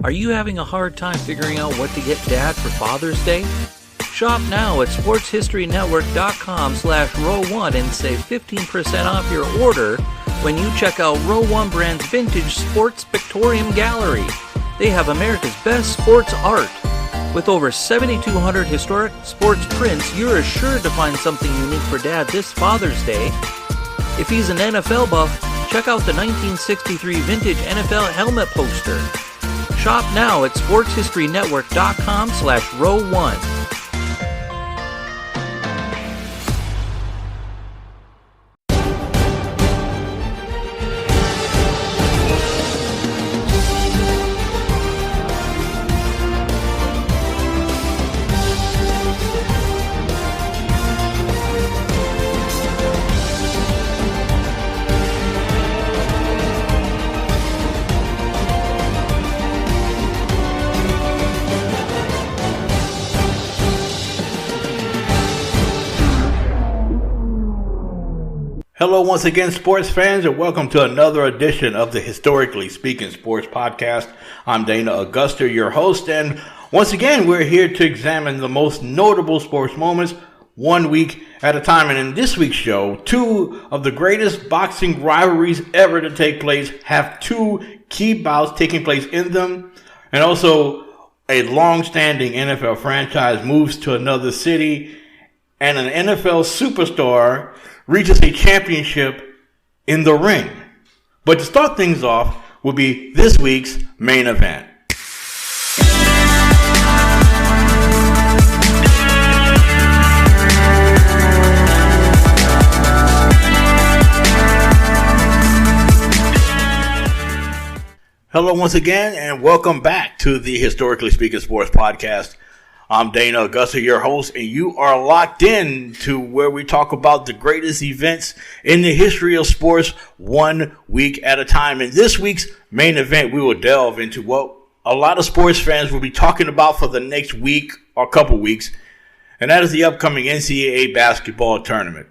Are you having a hard time figuring out what to get Dad for Father's Day? Shop now at sportshistorynetwork.com/row1 and save 15% off your order when you check out Row 1 Brand's Vintage Sports Pictorium Gallery. They have America's best sports art. With over 7,200 historic sports prints, you're assured to find something unique for Dad this Father's Day. If he's an NFL buff, check out the 1963 vintage NFL helmet poster. Shop now at sportshistorynetwork.com/row1. Hello once again, sports fans, and welcome to another edition of the Historically Speaking Sports Podcast. I'm Dana Augusta, your host, and once again, we're here to examine the most notable sports moments 1 week at a time. And in this week's show, two of the greatest boxing rivalries ever to take place have two key bouts taking place in them, and also a long-standing NFL franchise moves to another city, and an NFL superstar reaches a championship in the ring. But to start things off will be this week's main event. Hello once again, and welcome back to the Historically Speaking Sports Podcast. I'm Dana Augusta, your host, and you are locked in to where we talk about the greatest events in the history of sports 1 week at a time. In this week's main event, we will delve into what a lot of sports fans will be talking about for the next week or couple weeks, and that is the upcoming NCAA basketball tournament.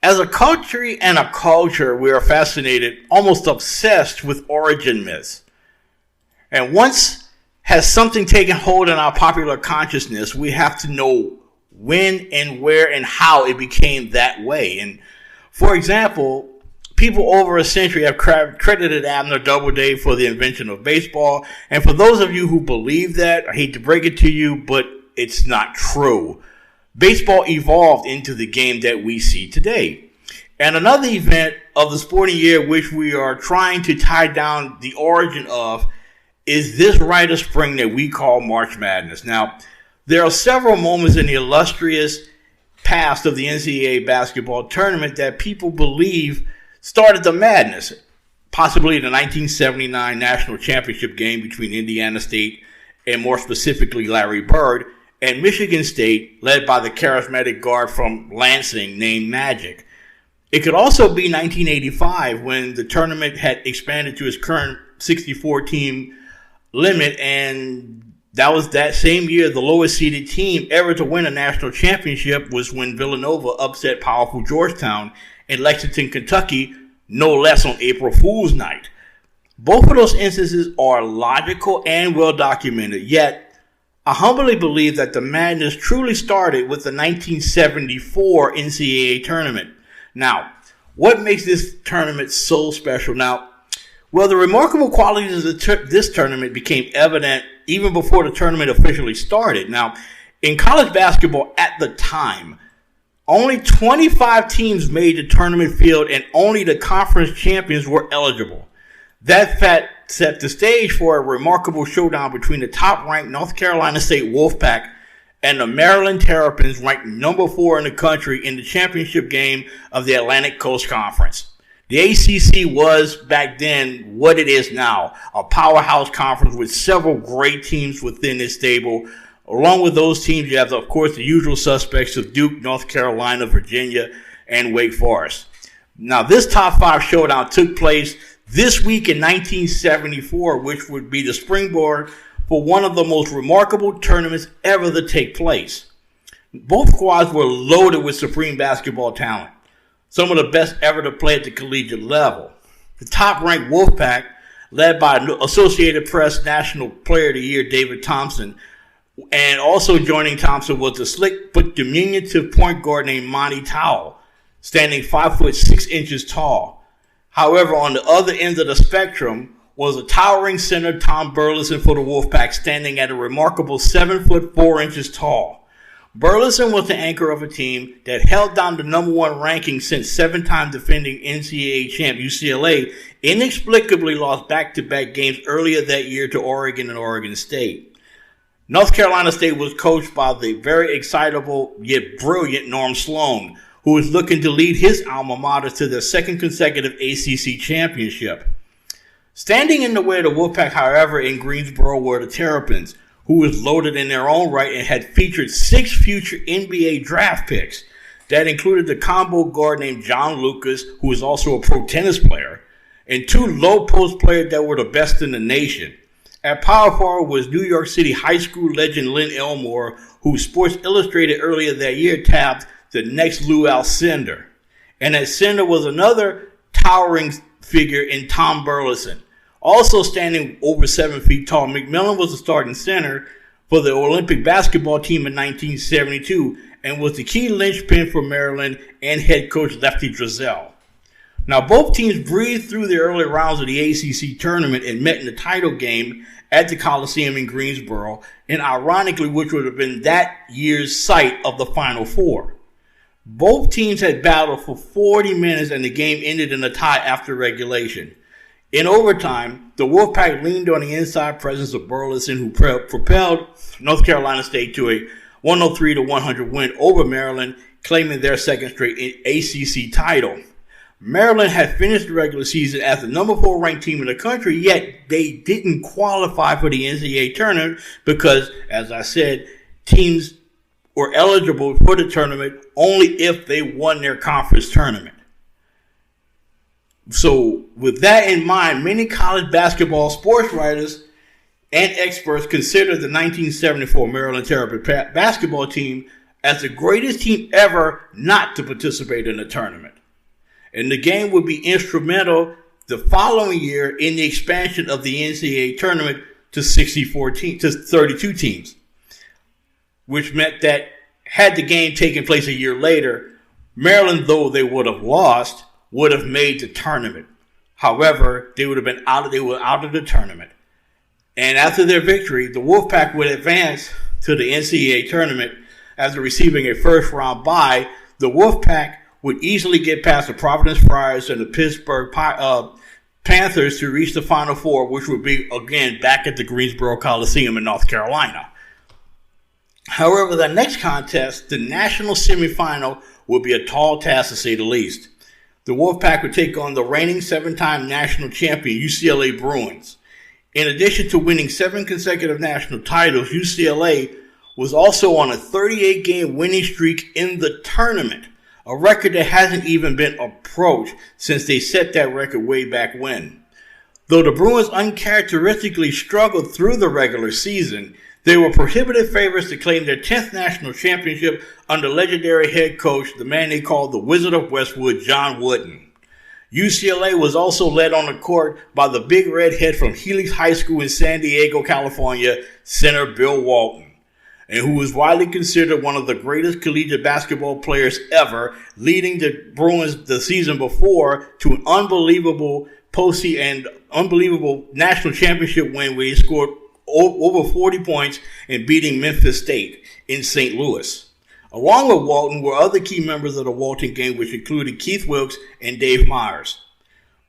As a country and a culture, we are fascinated, almost obsessed with origin myths. And once has something taken hold in our popular consciousness, we have to know when and where and how it became that way. And for example, people over a century have credited Abner Doubleday for the invention of baseball. And for those of you who believe that, I hate to break it to you, but it's not true. Baseball evolved into the game that we see today. And another event of the sporting year which we are trying to tie down the origin of is this rite of spring that we call March Madness. Now, there are several moments in the illustrious past of the NCAA basketball tournament that people believe started the madness, possibly the 1979 national championship game between Indiana State and more specifically Larry Bird and Michigan State, led by the charismatic guard from Lansing named Magic. It could also be 1985 when the tournament had expanded to its current 64-team limit, and that was that same year the lowest seeded team ever to win a national championship was when Villanova upset powerful Georgetown in Lexington, Kentucky, no less on April Fool's Night. Both of those instances are logical and well documented, yet I humbly believe that the madness truly started with the 1974 NCAA tournament. Now, what makes this tournament so special? Now, well, the remarkable qualities of this tournament became evident even before the tournament officially started. Now, in college basketball at the time, only 25 teams made the tournament field and only the conference champions were eligible. That fact set the stage for a remarkable showdown between the top-ranked North Carolina State Wolfpack and the Maryland Terrapins, ranked number 4 in the country in the championship game of the Atlantic Coast Conference. The ACC was, back then, what it is now, a powerhouse conference with several great teams within its stable. Along with those teams, you have, of course, the usual suspects of Duke, North Carolina, Virginia, and Wake Forest. Now, this top 5 showdown took place this week in 1974, which would be the springboard for one of the most remarkable tournaments ever to take place. Both squads were loaded with supreme basketball talent, some of the best ever to play at the collegiate level. The top-ranked Wolfpack, led by Associated Press National Player of the Year David Thompson. And also joining Thompson was the slick but diminutive point guard named Monty Towell, standing 5'6" tall. However, on the other end of the spectrum was a towering center, Tom Burleson, for the Wolfpack, standing at a remarkable 7'4" tall. Burleson was the anchor of a team that held down the number one ranking since 7-time defending NCAA champ UCLA inexplicably lost back-to-back games earlier that year to Oregon and Oregon State. North Carolina State was coached by the very excitable yet brilliant Norm Sloan, who was looking to lead his alma mater to their second consecutive ACC championship. Standing in the way of the Wolfpack, however, in Greensboro were the Terrapins, who was loaded in their own right and had featured 6 future NBA draft picks. That included the combo guard named John Lucas, who was also a pro tennis player, and 2 low-post players that were the best in the nation. At power forward was New York City high school legend Lynn Elmore, who Sports Illustrated earlier that year tabbed the next Lou Alcindor. And at center was another towering figure in Tom Burleson. Also standing over 7 feet tall, McMillan was the starting center for the Olympic basketball team in 1972 and was the key linchpin for Maryland and head coach Lefty Driesell. Now, both teams breezed through the early rounds of the ACC tournament and met in the title game at the Coliseum in Greensboro, and ironically, which would have been that year's site of the Final Four. Both teams had battled for 40 minutes, and the game ended in a tie after regulation. In overtime, the Wolfpack leaned on the inside presence of Burleson, who propelled North Carolina State to a 103-100 win over Maryland, claiming their second straight ACC title. Maryland had finished the regular season as the number 4 ranked team in the country, yet they didn't qualify for the NCAA tournament because, as I said, teams were eligible for the tournament only if they won their conference tournament. So with that in mind, many college basketball sports writers and experts consider the 1974 Maryland Terrapin basketball team as the greatest team ever not to participate in the tournament. And the game would be instrumental the following year in the expansion of the NCAA tournament to 32 teams, which meant that had the game taken place a year later, Maryland, though they would have lost, would have made the tournament. However, they were out of the tournament. And after their victory, the Wolfpack would advance to the NCAA tournament after receiving a first-round bye. The Wolfpack would easily get past the Providence Friars and the Pittsburgh Panthers to reach the Final Four, which would be, again, back at the Greensboro Coliseum in North Carolina. However, the next contest, the national semifinal, would be a tall task to say the least. The Wolfpack would take on the reigning 7-time national champion UCLA Bruins. In addition to winning 7 consecutive national titles, UCLA was also on a 38-game winning streak in the tournament, a record that hasn't even been approached since they set that record way back when. Though the Bruins uncharacteristically struggled through the regular season, they were prohibitive favorites to claim their 10th national championship under legendary head coach, the man they called the Wizard of Westwood, John Wooden. UCLA was also led on the court by the big redhead from Helix High School in San Diego, California, center Bill Walton, and who was widely considered one of the greatest collegiate basketball players ever, leading the Bruins the season before to an unbelievable postseason and unbelievable national championship win where he scored over 40 points in beating Memphis State in St. Louis. Along with Walton were other key members of the Walton gang, which included Keith Wilkes and Dave Myers.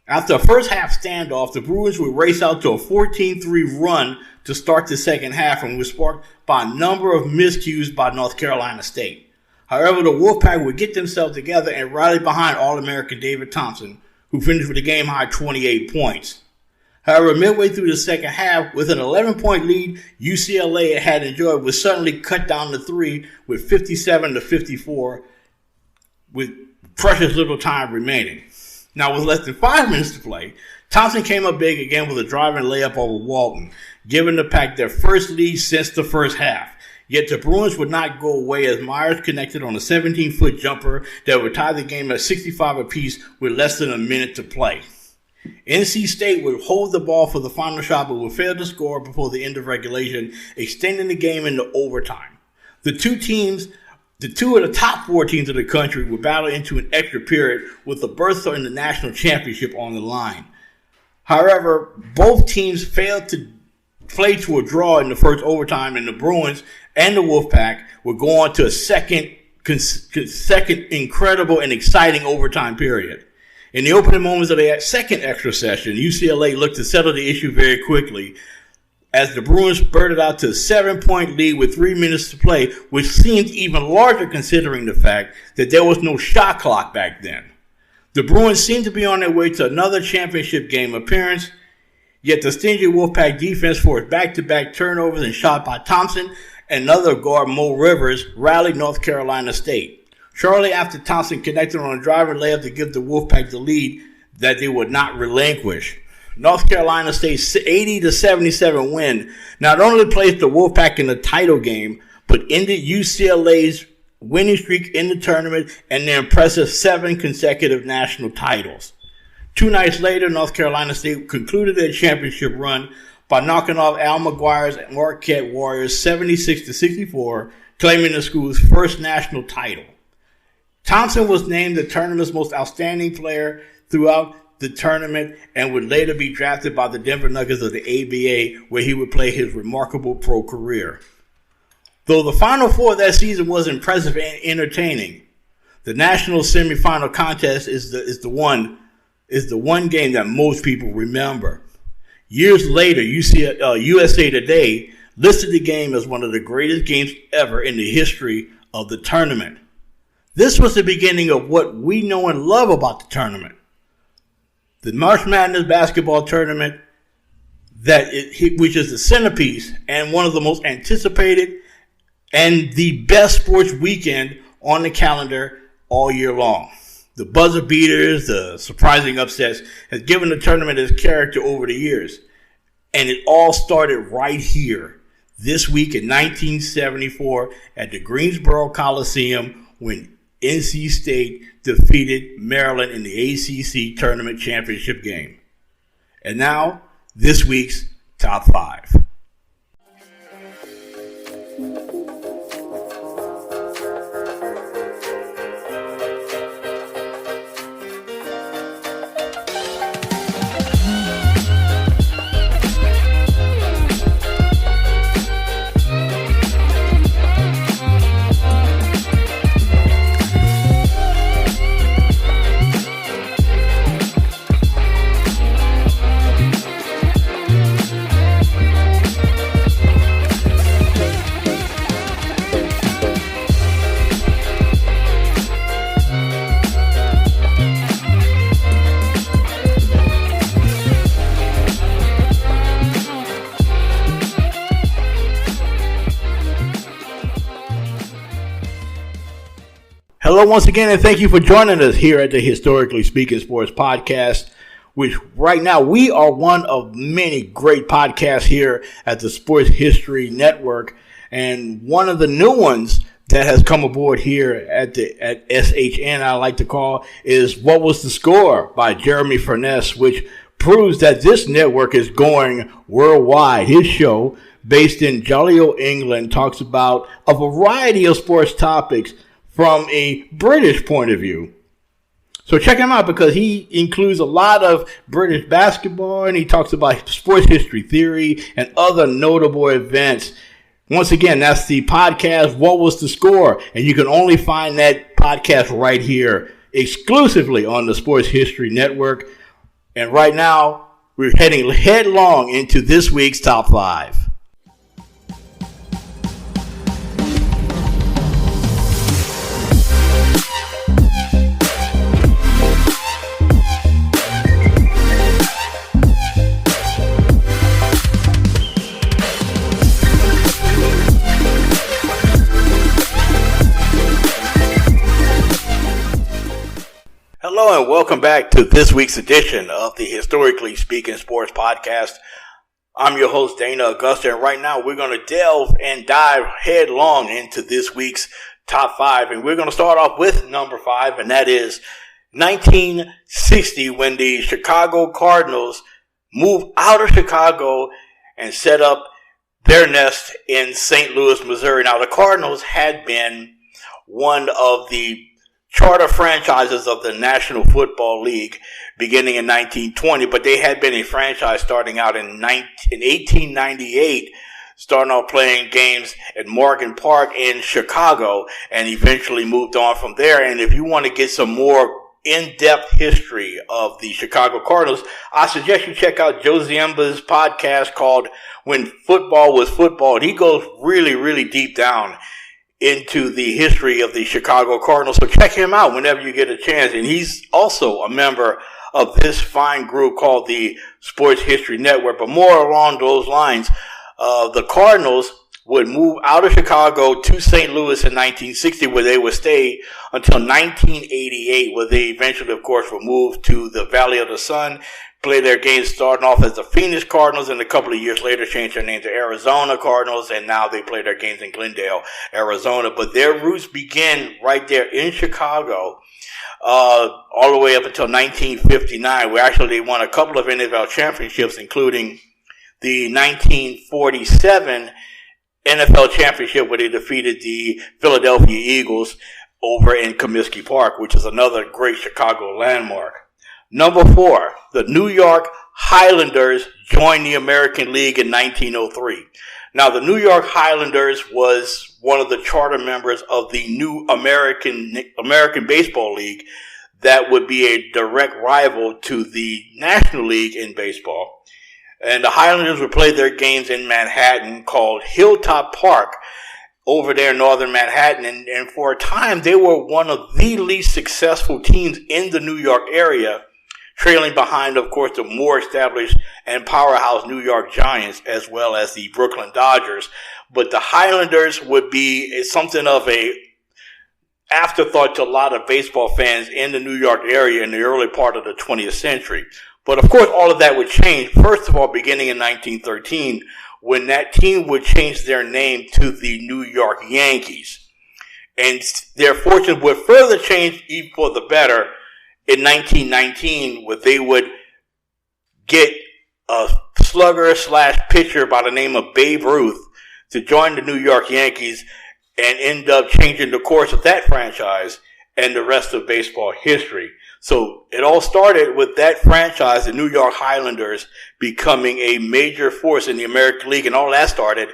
After a first half standoff, the Bruins would race out to a 14-3 run to start the second half and was sparked by a number of miscues by North Carolina State. However, the Wolfpack would get themselves together and rally behind All-American David Thompson, who finished with a game-high 28 points. However, midway through the second half, with an 11-point lead UCLA had enjoyed, was suddenly cut down to 3 with 57-54, with precious little time remaining. Now, with less than 5 minutes to play, Thompson came up big again with a driving layup over Walton, giving the Pack their first lead since the first half. Yet the Bruins would not go away as Myers connected on a 17-foot jumper that would tie the game at 65 apiece with less than a minute to play. NC State would hold the ball for the final shot but would fail to score before the end of regulation, extending the game into overtime. The two of the top 4 teams of the country would battle into an extra period with the berth in the national championship on the line. However, both teams failed to play to a draw in the first overtime, and the Bruins and the Wolfpack would go on to a second incredible and exciting overtime period. In the opening moments of the second extra session, UCLA looked to settle the issue very quickly as the Bruins spurted out to a 7-point lead with 3 minutes to play, which seemed even larger considering the fact that there was no shot clock back then. The Bruins seemed to be on their way to another championship game appearance, yet the stingy Wolfpack defense forced back-to-back turnovers and shot by Thompson and another guard, Mo Rivers, rallied North Carolina State. Shortly after Thompson connected on a driving layup to give the Wolfpack the lead that they would not relinquish. North Carolina State's 80-77 win not only placed the Wolfpack in the title game, but ended UCLA's winning streak in the tournament and their impressive 7 consecutive national titles. 2 nights later, North Carolina State concluded their championship run by knocking off Al McGuire's Marquette Warriors 76-64, claiming the school's first national title. Thompson was named the tournament's most outstanding player throughout the tournament and would later be drafted by the Denver Nuggets of the ABA, where he would play his remarkable pro career. Though the Final Four that season was impressive and entertaining, the national semifinal contest is the one game that most people remember. Years later, USA Today listed the game as one of the greatest games ever in the history of the tournament. This was the beginning of what we know and love about the tournament. The March Madness basketball tournament, which is the centerpiece and one of the most anticipated and the best sports weekend on the calendar all year long. The buzzer beaters, the surprising upsets has given the tournament its character over the years. And it all started right here this week in 1974 at the Greensboro Coliseum when NC State defeated Maryland in the ACC Tournament Championship game. And now, this week's Top 5. Hello once again, and thank you for joining us here at the Historically Speaking Sports Podcast, which right now we are one of many great podcasts here at the Sports History Network, and one of the new ones that has come aboard here at SHN, I like to call, is What Was the Score by Jeremy Furness, which proves that this network is going worldwide. His show, based in jolly old England, talks about a variety of sports topics from a British point of view. So check him out because he includes a lot of British basketball and he talks about sports history theory and other notable events. Once again, that's the podcast, What Was the Score? And you can only find that podcast right here exclusively on the Sports History Network. And right now, we're heading headlong into this week's Top 5. Hello and welcome back to this week's edition of the Historically Speaking Sports Podcast. I'm your host, Dana Augusta, and right now we're going to delve and dive headlong into this week's Top 5. And we're going to start off with number 5, and that is 1960, when the Chicago Cardinals moved out of Chicago and set up their nest in St. Louis, Missouri. Now, the Cardinals had been one of the charter franchises of the National Football League beginning in 1920, but they had been a franchise starting out in 1898, starting out playing games at Morgan Park in Chicago, and eventually moved on from there. And if you want to get some more in-depth history of the Chicago Cardinals, I suggest you check out Joe Ziemba's podcast called When Football Was Football. And he goes really, really deep down into the history of the Chicago Cardinals. So check him out whenever you get a chance. And he's also a member of this fine group called the Sports History Network. But more along those lines, the Cardinals would move out of Chicago to St. Louis in 1960, where they would stay until 1988, where they eventually, of course, would move to the Valley of the Sun, play their games starting off as the Phoenix Cardinals, and a couple of years later changed their name to Arizona Cardinals, and now they play their games in Glendale, Arizona. But their roots begin right there in Chicago, all the way up until 1959, where actually they won a couple of NFL championships, including the 1947 NFL championship, where they defeated the Philadelphia Eagles over in Comiskey Park, which is another great Chicago landmark. Number 4, the New York Highlanders joined the American League in 1903. Now, the New York Highlanders was one of the charter members of the new American Baseball League that would be a direct rival to the National League in baseball. And the Highlanders would play their games in Manhattan, called Hilltop Park, over there in northern Manhattan. And for a time, they were one of the least successful teams in the New York area, trailing behind, of course, the more established and powerhouse New York Giants, as well as the Brooklyn Dodgers. But the Highlanders would be something of a afterthought to a lot of baseball fans in the New York area in the early part of the 20th century. But of course, all of that would change, first of all, beginning in 1913, when that team would change their name to the New York Yankees. And their fortunes would further change even for the better in 1919, where they would get a slugger/pitcher by the name of Babe Ruth to join the New York Yankees and end up changing the course of that franchise and the rest of baseball history. So it all started with that franchise, the New York Highlanders, becoming a major force in the American League, and all that started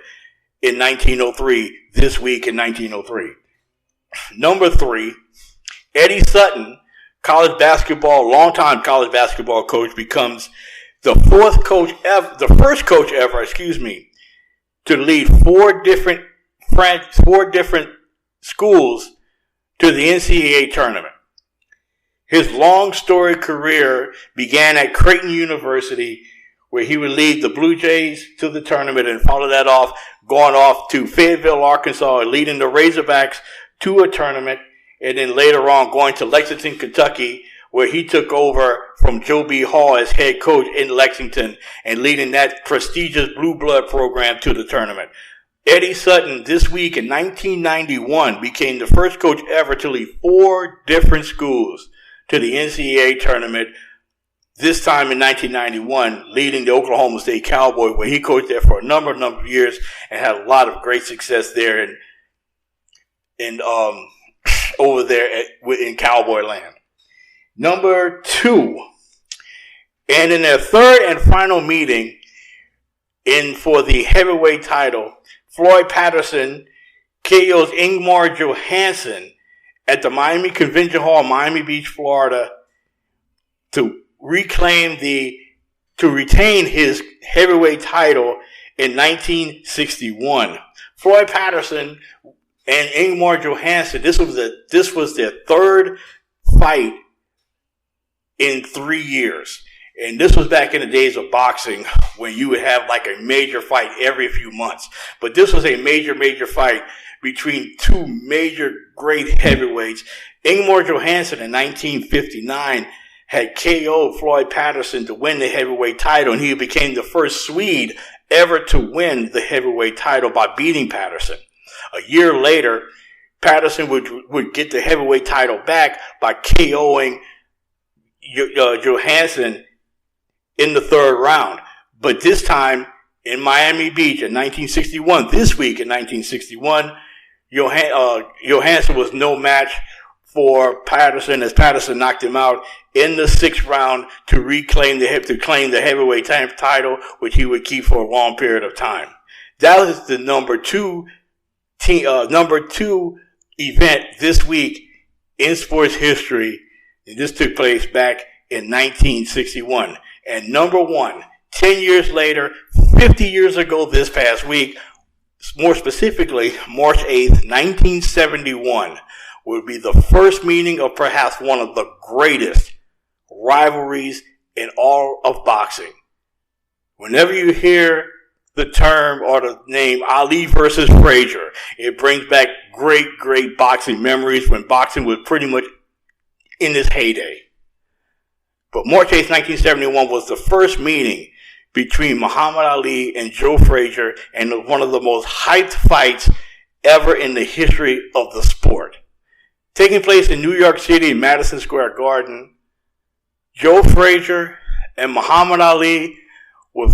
in 1903, this week in 1903. Number 3, Eddie Sutton, longtime college basketball coach, becomes the first coach ever, to lead four different schools to the NCAA tournament. His long storied career began at Creighton University, where he would lead the Blue Jays to the tournament and follow that off, going off to Fayetteville, Arkansas, and leading the Razorbacks to a tournament, and then later on going to Lexington, Kentucky, where he took over from Joe B. Hall as head coach in Lexington and leading that prestigious Blue Blood program to the tournament. Eddie Sutton, this week in 1991, became the first coach ever to lead 4 different schools to the NCAA tournament, this time in 1991, leading the Oklahoma State Cowboys, where he coached there for a number of years and had a lot of great success there and over there in Cowboy land. Number 2, and in their third and final meeting for the heavyweight title, Floyd Patterson KO's Ingmar Johansson at the Miami Convention Hall, Miami Beach, Florida, to retain his heavyweight title in 1961. Floyd Patterson and Ingmar Johansson, this was their third fight in 3 years. And this was back in the days of boxing, when you would have like a major fight every few months. But this was a major fight between 2 major great heavyweights. Ingmar Johansson in 1959 had KO'd Floyd Patterson to win the heavyweight title, and he became the first Swede ever to win the heavyweight title by beating Patterson. A year later, Patterson would get the heavyweight title back by KO'ing Johansson in the third round. But this time in Miami Beach in 1961, this week in 1961, Johansson was no match for Patterson as Patterson knocked him out in the sixth round to claim the heavyweight title, which he would keep for a long period of time. That was the number two event this week in sports history. And this took place back in 1961. And number one, 10 years later, 50 years ago this past week, more specifically, March 8th, 1971, would be the first meeting of perhaps one of the greatest rivalries in all of boxing. Whenever you hear the term or the name Ali versus Frazier, it brings back great boxing memories when boxing was pretty much in its heyday. But March 8th, 1971 was the first meeting between Muhammad Ali and Joe Frazier, and one of the most hyped fights ever in the history of the sport. Taking place in New York City in Madison Square Garden, Joe Frazier and Muhammad Ali would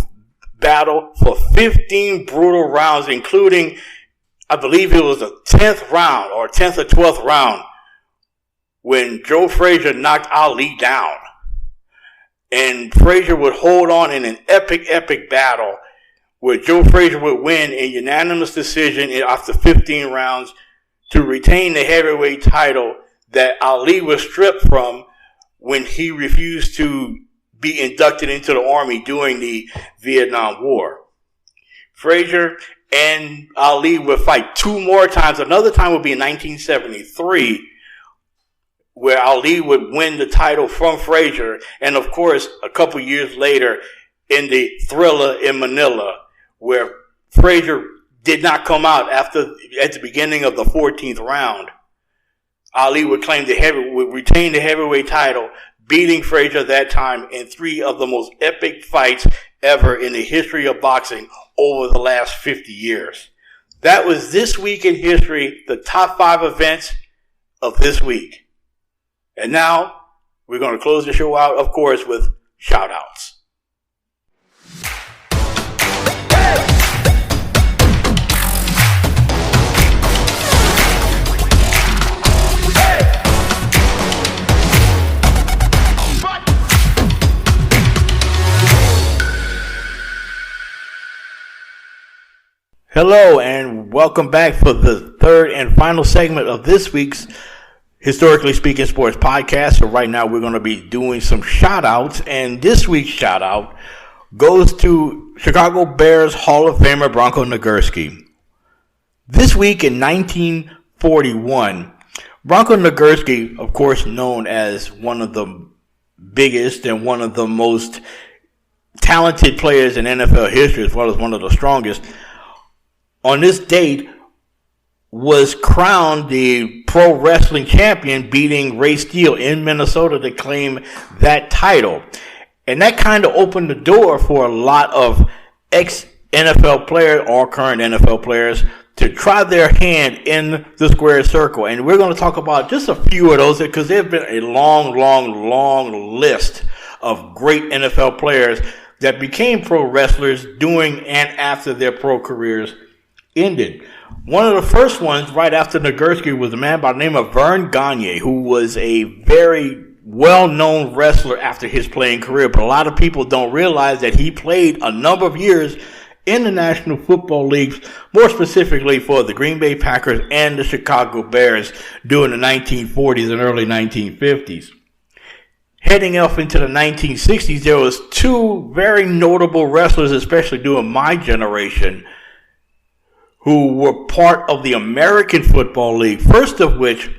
battle for 15 brutal rounds, including, I believe it was the 10th round or 10th or 12th round when Joe Frazier knocked Ali down. And Frazier would hold on in an epic battle where Joe Frazier would win a unanimous decision after 15 rounds to retain the heavyweight title that Ali was stripped from when he refused to be inducted into the Army during the Vietnam War. Frazier and Ali would fight two more times. Another time would be in 1973, where Ali would win the title from Frazier. And of course, a couple years later in the Thriller in Manila, where Frazier did not come out at the beginning of the 14th round. Ali would retain the heavyweight title, beating Frazier that time in three of the most epic fights ever in the history of boxing over the last 50 years. That was this week in history, the top 5 events of this week. And now we're going to close the show out, of course, with shout outs. Hello and welcome back for the third and final segment of this week's Historically Speaking Sports Podcast. So right now we're going to be doing some shout outs, and this week's shout out goes to Chicago Bears Hall of Famer Bronco Nagurski. This week in 1941, Bronco Nagurski, of course known as one of the biggest and one of the most talented players in NFL history, as well as one of the strongest, on this date was crowned the pro wrestling champion, beating Ray Steele in Minnesota to claim that title. And that kind of opened the door for a lot of ex-NFL players or current NFL players to try their hand in the square circle. And we're going to talk about just a few of those because there have been a long list of great NFL players that became pro wrestlers during and after their pro careers ended. One of the first ones right after Nagurski was a man by the name of Vern Gagne, who was a very well-known wrestler after his playing career, but a lot of people don't realize that he played a number of years in the National Football League, more specifically for the Green Bay Packers and the Chicago Bears during the 1940s and early 1950s. Heading up into the 1960s, there was two very notable wrestlers, especially during my generation, who were part of the American Football League. First of which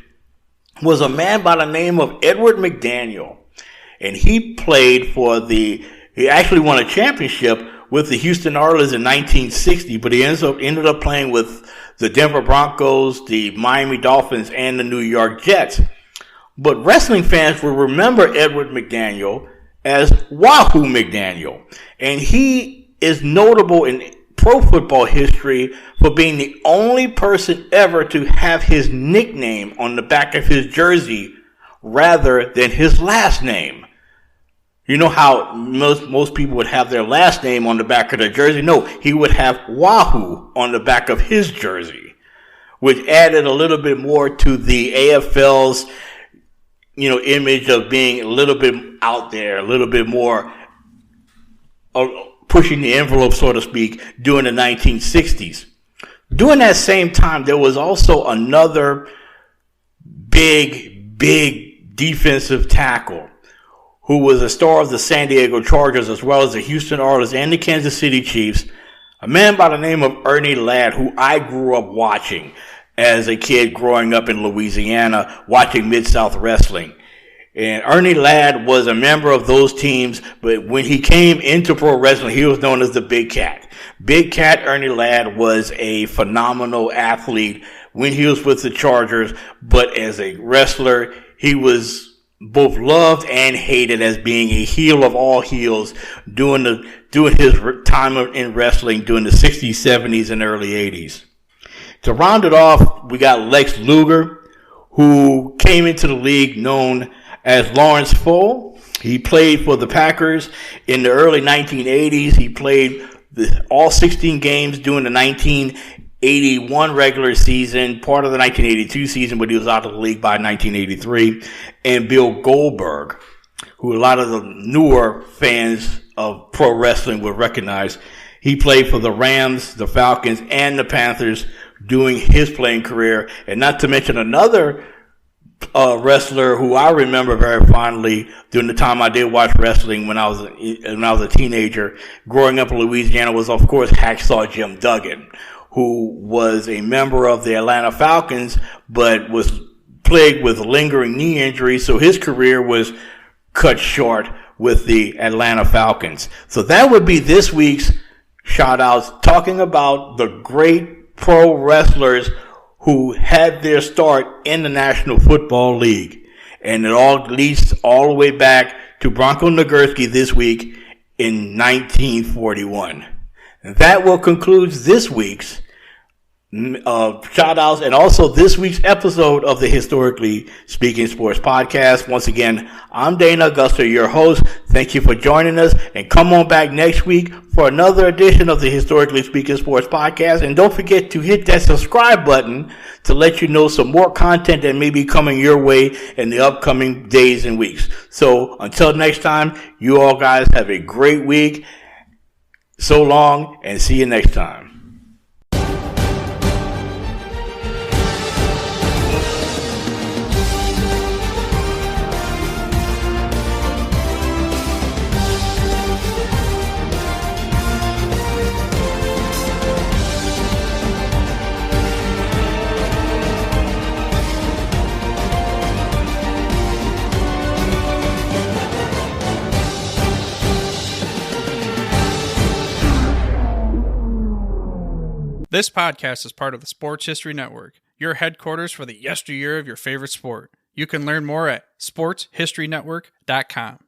was a man by the name of Edward McDaniel. And he played he actually won a championship with the Houston Oilers in 1960, but he ended up playing with the Denver Broncos, the Miami Dolphins, and the New York Jets. But wrestling fans will remember Edward McDaniel as Wahoo McDaniel. And he is notable in pro football history for being the only person ever to have his nickname on the back of his jersey rather than his last name. You know how most people would have their last name on the back of their jersey? No, he would have Wahoo on the back of his jersey, which added a little bit more to the AFL's, image of being a little bit out there, a little bit more pushing the envelope, so to speak, during the 1960s. During that same time, there was also another big defensive tackle who was a star of the San Diego Chargers, as well as the Houston Oilers and the Kansas City Chiefs, a man by the name of Ernie Ladd, who I grew up watching as a kid growing up in Louisiana, watching Mid-South Wrestling. And Ernie Ladd was a member of those teams, but when he came into pro wrestling, he was known as the Big Cat. Big Cat Ernie Ladd was a phenomenal athlete when he was with the Chargers, but as a wrestler, he was both loved and hated as being a heel of all heels doing his time in wrestling during the 60s, 70s, and early 80s. To round it off, we got Lex Luger, who came into the league known as Lawrence Full. He played for the Packers in the early 1980s. He played all 16 games during the 1981 regular season, part of the 1982 season, but he was out of the league by 1983. And Bill Goldberg, who a lot of the newer fans of pro wrestling would recognize. He played for the Rams, the Falcons, and the Panthers during his playing career. And not to mention another wrestler who I remember very fondly during the time I did watch wrestling when I was a teenager growing up in Louisiana was, of course, Hacksaw Jim Duggan, who was a member of the Atlanta Falcons, but was plagued with lingering knee injuries, so his career was cut short with the Atlanta Falcons. So that would be this week's shout-outs, talking about the great pro wrestlers who had their start in the National Football League. And it all leads all the way back to Bronco Nagurski this week in 1941. And that will conclude this week's shout-outs and also this week's episode of the Historically Speaking Sports Podcast. Once again, I'm Dana Augusta, your host. Thank you for joining us, and come on back next week for another edition of the Historically Speaking Sports Podcast. And don't forget to hit that subscribe button to let you know some more content that may be coming your way in the upcoming days and weeks. So until next time, you all guys have a great week. So long, and see you next time. This podcast is part of the Sports History Network, your headquarters for the yesteryear of your favorite sport. You can learn more at sportshistorynetwork.com.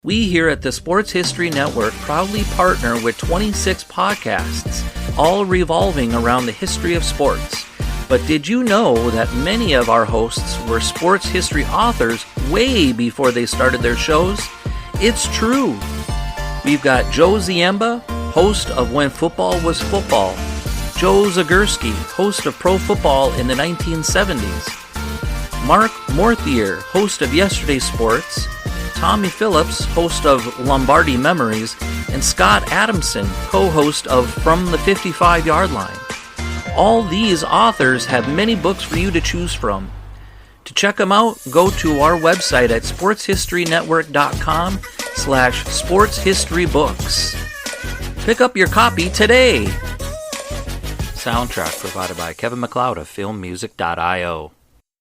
We here at the Sports History Network proudly partner with 26 podcasts, all revolving around the history of sports. But did you know that many of our hosts were sports history authors way before they started their shows? It's true. We've got Joe Ziemba, host of When Football Was Football, Joe Zagurski, host of Pro Football in the 1970s, Mark Morthier, host of Yesterday's Sports, Tommy Phillips, host of Lombardi Memories, and Scott Adamson, co-host of From the 55-Yard Line. All these authors have many books for you to choose from. To check them out, go to our website at sportshistorynetwork.com/sportshistorybooks. Pick up your copy today. Soundtrack provided by Kevin MacLeod of filmmusic.io.